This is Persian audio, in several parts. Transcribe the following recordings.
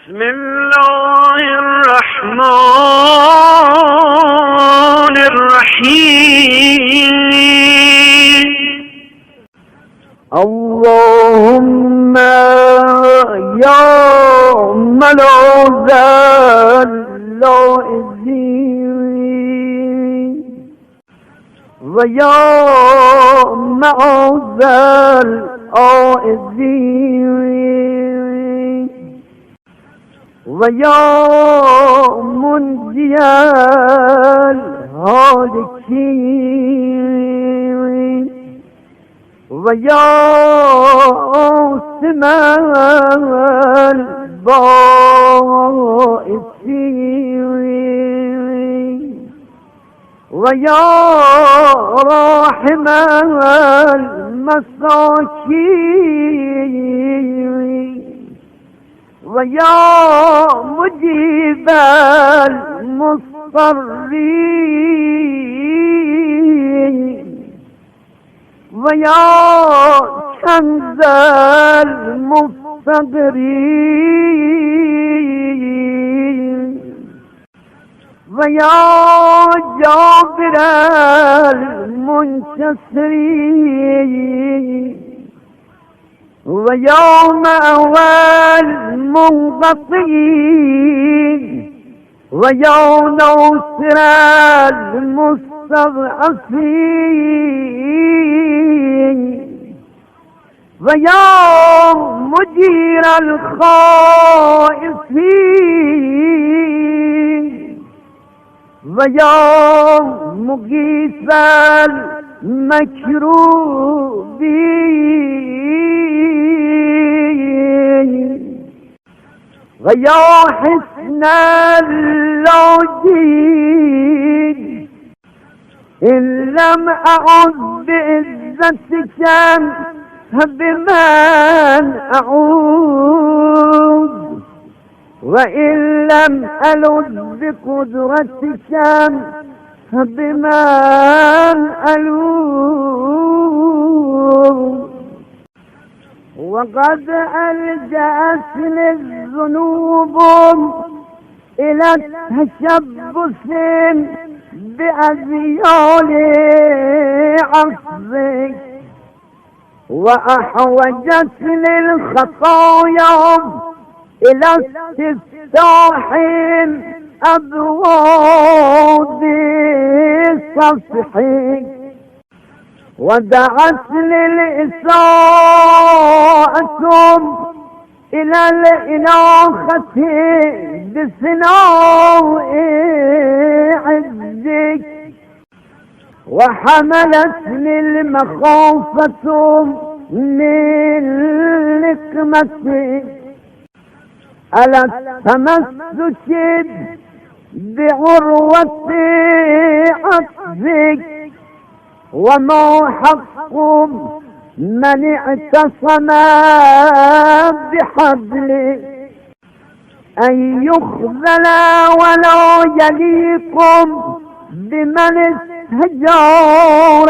بسم الله الرحمن الرحيم. اللهم يا ملاذ اللائزين ويا معاذ الآئزين ويا منجي الهالكين ويا عاصم البائسين ويا راحم المساكين ويا مجيب المضطرين ويا كنز المفتقرين ويا جابر المنكسرين ويا مأوى المنقطعين ويا ناصر المستضعفين ويا مجير الخائفين ويا مغيث المكروبين ويا حسن اللاجئين إن لم أعوذ بعزتك بمن أعوذ وإن لم ألذ بقدرتك بمن ألوذ وقد ألجأتني الذنوب إلى التشبث بأذيال عصبك وأحوجتني الخطايا إلى استفتاح أبواب صفحك ودعتني الإساءة إلى الإناخة بثناء عزك وحملتني المخافة من نقمتك على التمسك بعروة عطفك وما حق من اعتصم بحبلك أن يخذل ولا يليق بمن استجار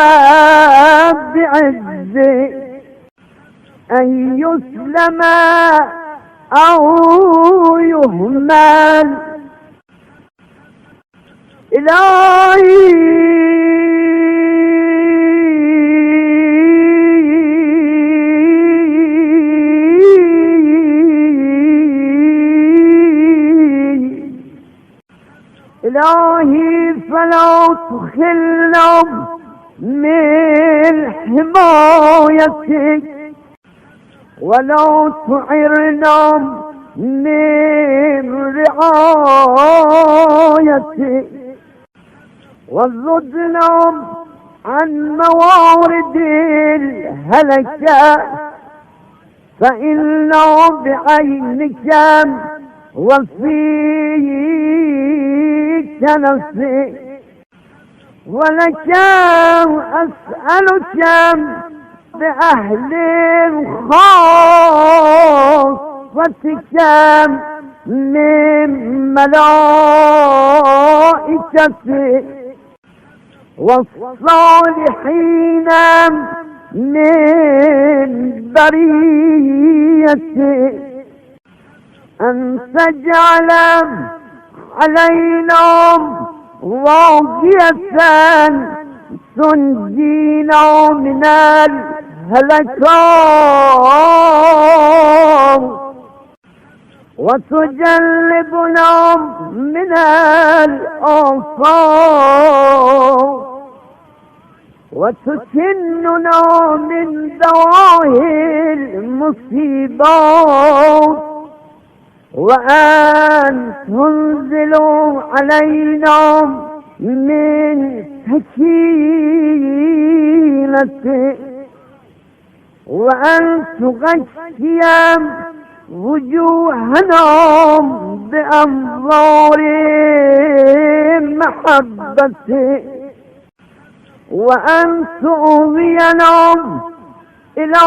بعزك أن يسلم أو يهمل إلهي إلهي فلا تخلنا من حمايتك ولا تعرنا من رعايتك وزدنا عن موارد الهلكة فإنا بعينك وفيك نفسي ولك أسألك بأهل خاصتك من ملائكتك والصالحين من بريتك أن تجعل علينا راقية تنجينا من الهلكات وتجلبنا من الآثار وتكننا من دواهي المصيبات وأن تنزل علينا من سكينتك وأن تغشي وجوهنا بأنظار محبتك وأن تؤوينا إلى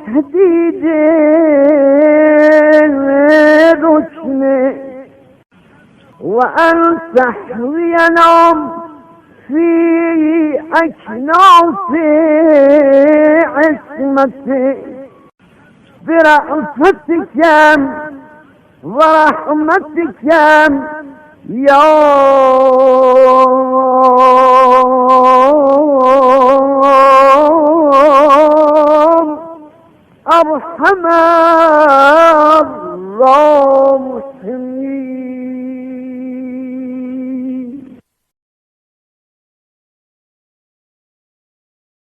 سديد الرسل وأن تحوينا في أكناف عصمتك برأفتك ورحمتك يا أرحم الراحمين.